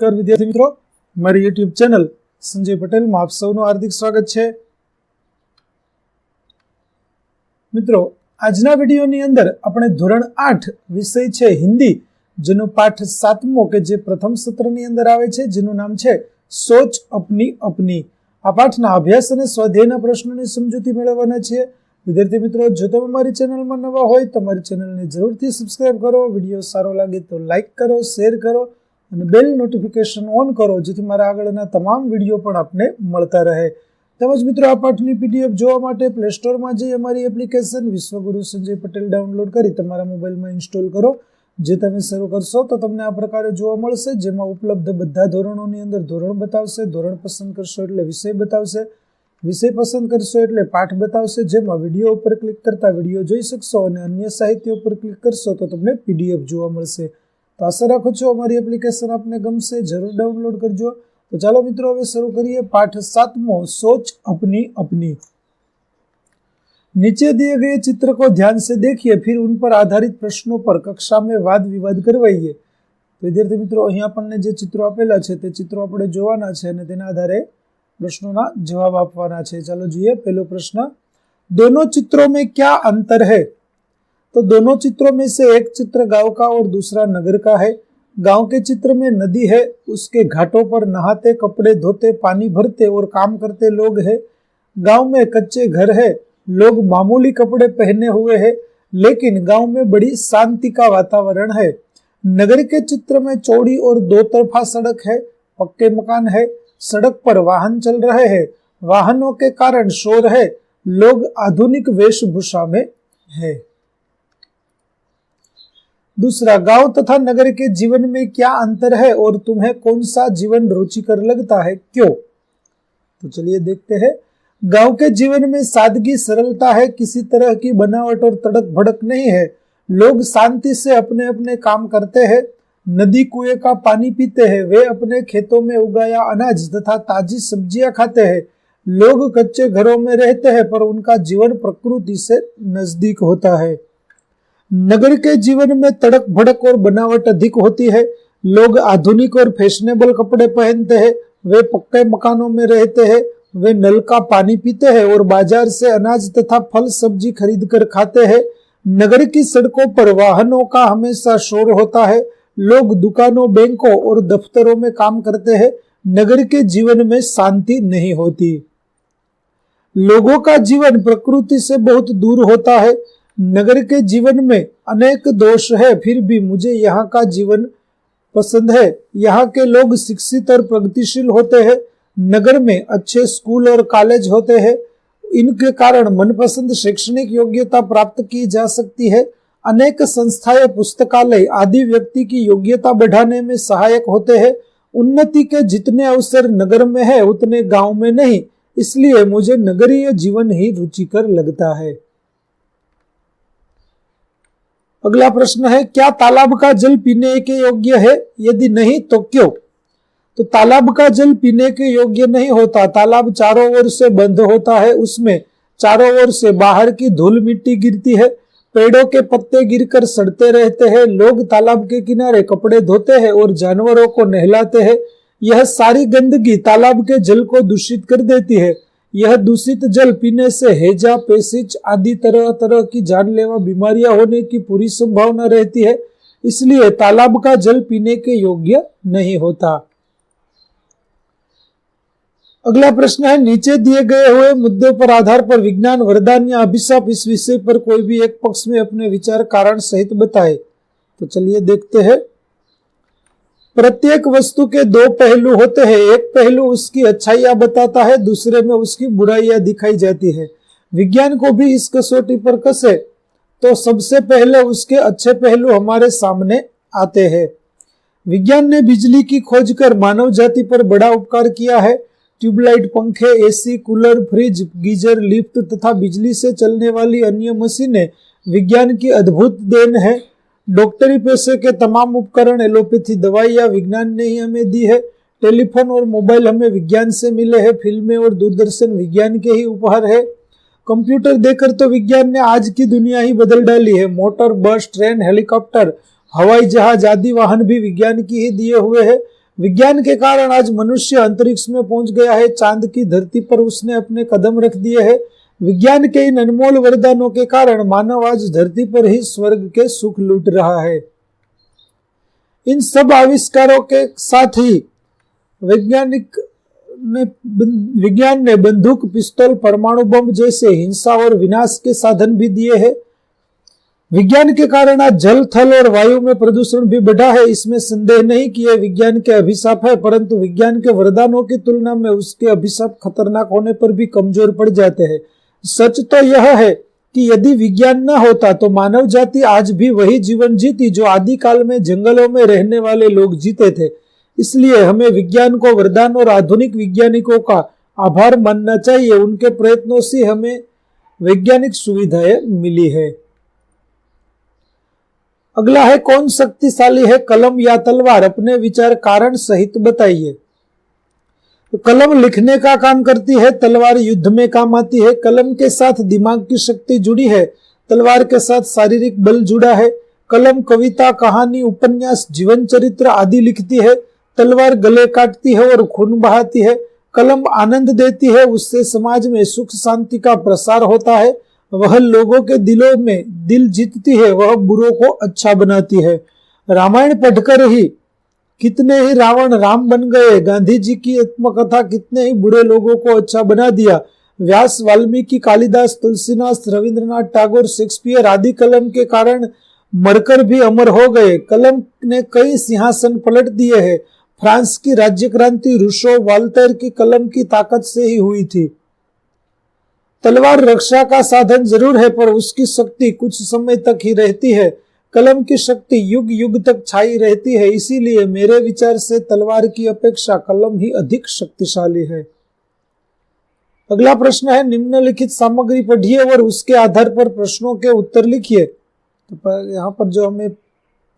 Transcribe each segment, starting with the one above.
નમસ્કાર વિદ્યાર્થી મિત્રો, મારી યુટ્યુબ ચેનલ સંજય પટેલમાં આપ સૌનું હાર્દિક સ્વાગત છે। મિત્રો, આજના વિડીયોની અંદર આપણે ધોરણ 8 વિષય છે હિન્દી, જેનો પાઠ 7મો કે જે પ્રથમ સત્રની અંદર આવે છે, જેનું નામ છે સોચ અપની અપની। આ પાઠના અભ્યાસ અને સ્વાધ્યાયના પ્રશ્નોની સમજૂતી મેળવવાના છે। વિદ્યાર્થી મિત્રો, જો તમે મારી ચેનલમાં નવા હોય તો મારી ચેનલને જરૂરથી સબસ્ક્રાઇબ કરો, વિડીયો સારો લાગે તો લાઇક કરો, શેર કરો અને બેલ નોટિફિકેશન ઓન કરો, જેથી મારા આગળના તમામ વિડીયો પણ આપને મળતા રહે। તેમજ મિત્રો, આ પાઠની પીડીએફ જોવા માટે પ્લે સ્ટોરમાં જઈ અમારી એપ્લિકેશન વિશ્વગુરુ સંજય પટેલ ડાઉનલોડ કરી તમારા મોબાઈલમાં ઇન્સ્ટોલ કરો। જે તમે શરૂ કરશો તો તમને આ પ્રકારે જોવા મળશે, જેમાં ઉપલબ્ધ બધા ધોરણોની અંદર ધોરણ બતાવશે, ધોરણ પસંદ કરશો એટલે વિષય બતાવશે, વિષય પસંદ કરશો એટલે પાઠ બતાવશે, જેમાં વિડીયો ઉપર ક્લિક કરતા વિડીયો જોઈ શકશો અને અન્ય સાહિત્ય ઉપર ક્લિક કરશો તો તમને પીડીએફ જોવા મળશે। તો આશા રાખું છું અમારી એપ્લિકેશન આપને ગમશે, જરૂર ડાઉનલોડ કરજો। તો ચાલો મિત્રો, હવે શરૂ કરીએ પાઠ 7મો, सोच अपनी अपनी। नीचे दिए गए चित्र को ध्यान से देखिए, फिर उन पर आधारित प्रश्नों पर कक्षा में वाद विवाद करवाइए। विद्यार्थी मित्रों, અહીં આપણને જે ચિત્રો આપેલા છે તે ચિત્રો આપણે જોવાના છે અને તેના આધારે પ્રશ્નોના જવાબ આપવાના છે। ચાલો જોઈએ પહેલો પ્રશ્ન, दोनों चित्रों में क्या अंतर है? तो दोनों चित्रों में से एक चित्र गांव का और दूसरा नगर का है। गांव के चित्र में नदी है, उसके घाटों पर नहाते, कपड़े धोते, पानी भरते और काम करते लोग हैं। गांव में कच्चे घर है, लोग मामूली कपड़े पहने हुए हैं, लेकिन गांव में बड़ी शांति का वातावरण है। नगर के चित्र में चौड़ी और दो तरफा सड़क है, पक्के मकान है, सड़क पर वाहन चल रहे हैं, वाहनों के कारण शोर है, लोग आधुनिक वेशभूषा में है। दूसरा, गांव तथा नगर के जीवन में क्या अंतर है और तुम्हें कौन सा जीवन रुचिकर लगता है, क्यों? तो चलिए देखते हैं। गांव के जीवन में सादगी, सरलता है, किसी तरह की बनावट और तड़क भड़क नहीं है। लोग शांति से अपने अपने काम करते हैं, नदी कुएं का पानी पीते हैं, वे अपने खेतों में उगाया अनाज तथा ताजी सब्जियां खाते हैं। लोग कच्चे घरों में रहते हैं, पर उनका जीवन प्रकृति से नजदीक होता है। नगर के जीवन में तड़क भड़क और बनावट अधिक होती है। लोग आधुनिक और फैशनेबल कपड़े पहनते हैं, वे पक्के मकानों में रहते हैं, वे नल का पानी पीते हैं और बाजार से अनाज तथा फल सब्जी खरीद कर खाते हैं। नगर की सड़कों पर वाहनों का हमेशा शोर होता है, लोग दुकानों, बैंकों और दफ्तरों में काम करते हैं। नगर के जीवन में शांति नहीं होती। लोगों का जीवन प्रकृति से बहुत दूर होता है। नगर के जीवन में अनेक दोष है, फिर भी मुझे यहाँ का जीवन पसंद है। यहाँ के लोग शिक्षित और प्रगतिशील होते हैं। नगर में अच्छे स्कूल और कॉलेज होते हैं, इनके कारण मनपसंद शैक्षणिक योग्यता प्राप्त की जा सकती है। अनेक संस्थाएं, पुस्तकालय आदि व्यक्ति की योग्यता बढ़ाने में सहायक होते हैं। उन्नति के जितने अवसर नगर में है उतने गांव में नहीं, इसलिए मुझे नगरीय जीवन ही रुचिकर लगता है। अगला प्रश्न है, क्या तालाब का जल पीने के योग्य है? यदि नहीं तो क्यों? तो तालाब का जल पीने के योग्य नहीं होता। तालाब चारों ओर से बंद होता है, उसमें चारों ओर से बाहर की धूल मिट्टी गिरती है, पेड़ों के पत्ते गिरकर सड़ते रहते हैं। लोग तालाब के किनारे कपड़े धोते हैं और जानवरों को नहलाते हैं। यह सारी गंदगी तालाब के जल को दूषित कर देती है। यह दूषित जल पीने से हैजा, पेचिश आदि तरह तरह की जानलेवा बीमारियां होने की पूरी संभावना रहती है, इसलिए तालाब का जल पीने के योग्य नहीं होता। अगला प्रश्न है, नीचे दिए गए हुए मुद्दों पर आधार पर विज्ञान, वरदान या अभिशाप, इस विषय पर कोई भी एक पक्ष में अपने विचार कारण सहित बताए। तो चलिए देखते हैं। प्रत्येक वस्तु के दो पहलू होते हैं, एक पहलू उसकी अच्छाइयां बताता है, दूसरे में उसकी बुराइयां दिखाई जाती है। विज्ञान को भी इस कसौटी पर कसे तो सबसे पहले उसके अच्छे पहलू हमारे सामने आते हैं। विज्ञान ने बिजली की खोज कर मानव जाति पर बड़ा उपकार किया है। ट्यूबलाइट, पंखे, AC, cooler, fridge, geyser, lift तथा बिजली से चलने वाली अन्य मशीनें विज्ञान की अद्भुत देन है। डॉक्टरी पेशे के तमाम उपकरण, एलोपैथी दवाइयां विज्ञान ने ही हमें दी है। टेलीफोन और मोबाइल हमें विज्ञान से मिले हैं। फिल्में और दूरदर्शन विज्ञान के ही उपहार है। कंप्यूटर देकर तो विज्ञान ने आज की दुनिया ही बदल डाली है। मोटर, बस, ट्रेन, हेलीकॉप्टर, हवाई जहाज आदि वाहन भी विज्ञान की ही दिए हुए हैं। विज्ञान के कारण आज मनुष्य अंतरिक्ष में पहुंच गया है, चांद की धरती पर उसने अपने कदम रख दिए हैं। विज्ञान के इन अनमोल वरदानों के कारण मानव आज धरती पर ही स्वर्ग के सुख लूट रहा है। इन सब आविष्कारों के साथ ही विज्ञान ने बंदूक, पिस्तौल, परमाणु बम जैसे हिंसा और विनाश के साधन भी दिए हैं। विज्ञान के कारण आज जल, थल और वायु में प्रदूषण भी बढ़ा है। इसमें संदेह नहीं कि यह विज्ञान के अभिशाप है, परंतु विज्ञान के वरदानों की तुलना में उसके अभिशाप खतरनाक होने पर भी कमजोर पड़ जाते हैं। सच तो यह है कि यदि विज्ञान न होता तो मानव जाति आज भी वही जीवन जीती जो आदिकाल में जंगलों में रहने वाले लोग जीते थे। इसलिए हमें विज्ञान को वरदान और आधुनिक वैज्ञानिकों का आभार मानना चाहिए। उनके प्रयत्नों से हमें वैज्ञानिक सुविधाएं मिली है। अगला है, कौन शक्तिशाली है, कलम या तलवार? अपने विचार कारण सहित बताइए। तो कलम लिखने का काम करती है, तलवार युद्ध में काम आती है। कलम के साथ दिमाग की शक्ति जुड़ी है, तलवार के साथ शारीरिक बल जुड़ा है। कलम कविता, कहानी, उपन्यास, जीवन चरित्र आदि लिखती है, तलवार गले काटती है और खून बहाती है। कलम आनंद देती है, उससे समाज में सुख शांति का प्रसार होता है। वह लोगों के दिलों में दिल जीतती है, वह बुरों को अच्छा बनाती है। रामायण पढ़कर ही कितने ही रावण राम बन गए। गांधी जी की आत्मकथा कितने ही बुरे लोगों को अच्छा बना दिया। व्यास, वाल्मीकि, कालिदास, तुलसीदास, रविंद्रनाथ टैगोर, शेक्सपियर आदि कलम के कारण मरकर भी अमर हो गए। कलम ने कई सिंहासन पलट दिए हैं। फ्रांस की राज्य क्रांति रूसो, वॉल्टेयर की कलम की ताकत से ही हुई थी। तलवार रक्षा का साधन जरूर है, पर उसकी शक्ति कुछ समय तक ही रहती है। कलम की शक्ति युग युग तक छाई रहती है। इसीलिए मेरे विचार से तलवार की अपेक्षा कलम ही अधिक शक्तिशाली है। अगला प्रश्न है, निम्नलिखित सामग्री पढ़िए और उसके आधार पर प्रश्नों के उत्तर लिखिए। तो यहाँ पर जो हमें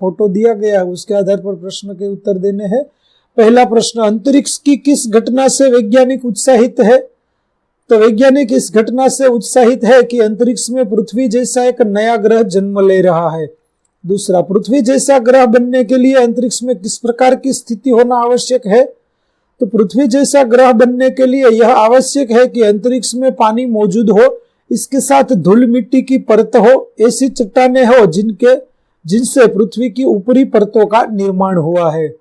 फोटो दिया गया है उसके आधार पर प्रश्न के उत्तर देने हैं। पहला प्रश्न, अंतरिक्ष की किस घटना से वैज्ञानिक उत्साहित है? तो वैज्ञानिक इस घटना से उत्साहित है कि अंतरिक्ष में पृथ्वी जैसा एक नया ग्रह जन्म ले रहा है। दूसरा, पृथ्वी जैसा ग्रह बनने के लिए अंतरिक्ष में किस प्रकार की स्थिति होना आवश्यक है? तो पृथ्वी जैसा ग्रह बनने के लिए यह आवश्यक है कि अंतरिक्ष में पानी मौजूद हो, इसके साथ धूल मिट्टी की परत हो, ऐसी चट्टानें हो जिनसे पृथ्वी की ऊपरी परतों का निर्माण हुआ है।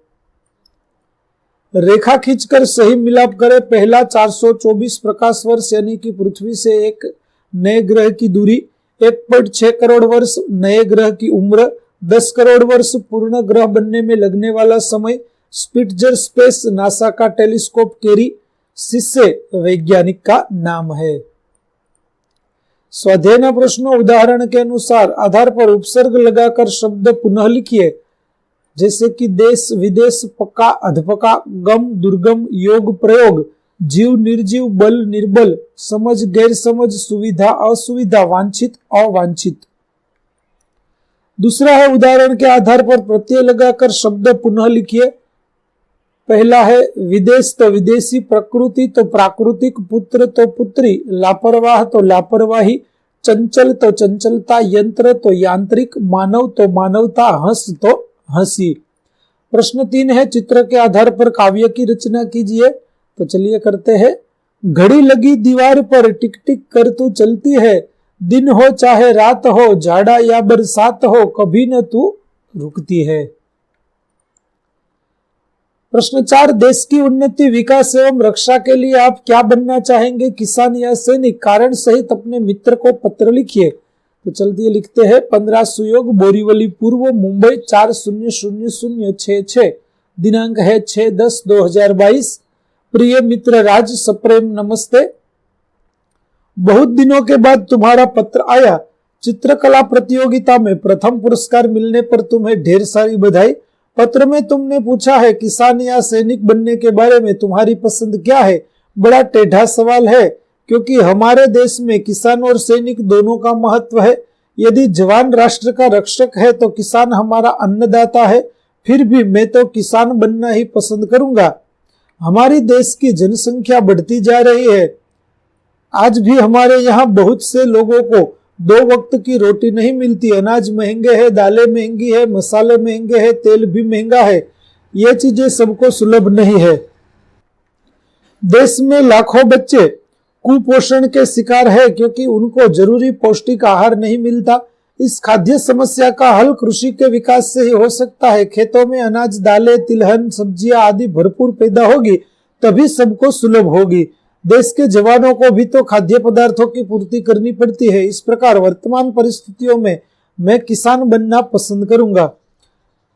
रेखा खींचकर सही मिलाप करें। पहला, 424 प्रकाश वर्ष यानी कि पृथ्वी से एक नए ग्रह की दूरी, 1.6 करोड़ वर्ष नए ग्रह की उम्र, 10 करोड़ वर्ष पूर्ण ग्रह बनने में लगने वाला समय। स्पिट्जर स्पेस नासा का टेलीस्कोप कैरी शिष्य वैज्ञानिक का नाम है। स्वाध्याय प्रश्नों, उदाहरण के अनुसार आधार पर उपसर्ग लगाकर शब्द पुनः लिखिए, जैसे कि देश, विदेश, पक्का, अधपका, गम, दुर्गम, योग, प्रयोग, जीव, निर्जीव, बल, निर्बल, समझ, गैर समझ, सुविधा, असुविधा, वांछित, अवांछित। दूसरा है, उदाहरण के आधार पर प्रत्यय लगाकर शब्द पुनः लिखिए। पहला है विदेश तो विदेशी, प्रकृति तो प्राकृतिक, पुत्र तो पुत्री, लापरवाह तो लापरवाही, चंचल तो चंचलता, यंत्र तो यांत्रिक, मानव तो मानवता, हंस तो हंसी। प्रश्न 3 है, चित्र के आधार पर काव्य की रचना कीजिए। तो चलिए करते हैं। घड़ी लगी दीवार पर टिक टिक कर तू चलती है, दिन हो चाहे रात हो, जाड़ा या बरसात हो, कभी न तू रुकती है। प्रश्न 4, देश की उन्नति, विकास एवं रक्षा के लिए आप क्या बनना चाहेंगे, किसान या सैनिक? कारण सहित अपने मित्र को पत्र लिखिए। तो चलते लिखते हैं। 15 सुयोग, बोरीवली पूर्व, मुंबई 400066, दिनांक है 6/10/2022। प्रिय मित्र राज, सप्रेम नमस्ते। बहुत दिनों के बाद तुम्हारा पत्र आया। चित्रकला प्रतियोगिता में प्रथम पुरस्कार मिलने पर तुम्हें ढेर सारी बधाई। पत्र में तुमने पूछा है किसान या सैनिक बनने के बारे में तुम्हारी पसंद क्या है। बड़ा टेढ़ा सवाल है, क्योंकि हमारे देश में किसान और सैनिक दोनों का महत्व है। यदि जवान राष्ट्र का रक्षक है तो किसान हमारा अन्नदाता है। फिर भी मैं तो किसान बनना ही पसंद करूंगा। हमारी देश की जनसंख्या बढ़ती जा रही है। आज भी हमारे यहाँ बहुत से लोगों को 2 वक्त की रोटी नहीं मिलती। अनाज महंगे है, दालें महंगी है, मसाले महंगे है, तेल भी महंगा है। ये चीजें सबको सुलभ नहीं है। देश में लाखों बच्चे कुपोषण के शिकार है क्योंकि उनको जरूरी पौष्टिक आहार नहीं मिलता। इस खाद्य समस्या का हल कृषि के विकास से ही हो सकता है। खेतों में अनाज, दालें, तिलहन, सब्जियां आदि भरपूर पैदा होगी तभी सबको सुलभ होगी। देश के जवानों को भी तो खाद्य पदार्थों की पूर्ति करनी पड़ती है। इस प्रकार वर्तमान परिस्थितियों में मैं किसान बनना पसंद करूंगा।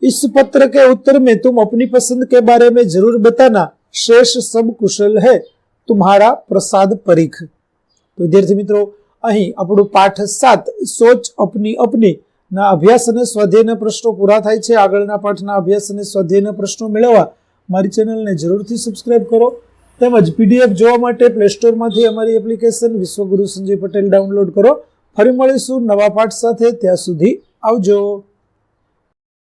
इस पत्र के उत्तर में तुम अपनी पसंद के बारे में जरूर बताना। शेष सब कुशल है। तुम्हारा प्रसाद परीख। तो विद्यार्थी मित्रों, અહીં આપણું પાઠ 7 સોચ अपनी अपनी ના અભ્યાસ અને સ્વાધ્યાયના પ્રશ્નો પૂરા થાય છે। આગળના પાઠના અભ્યાસ અને સ્વાધ્યાયના પ્રશ્નો મેળવવા મારી ચેનલને જરૂરથી સબસ્ક્રાઇબ કરો તેમજ પીડીએફ જોવા માટે પ્લે સ્ટોરમાંથી અમારી એપ્લિકેશન વિશ્વગુરુ સંજય પટેલ ડાઉનલોડ કરો। ફરી મળીશું નવા પાઠ સાથે। ત્યાં સુધી આવજો।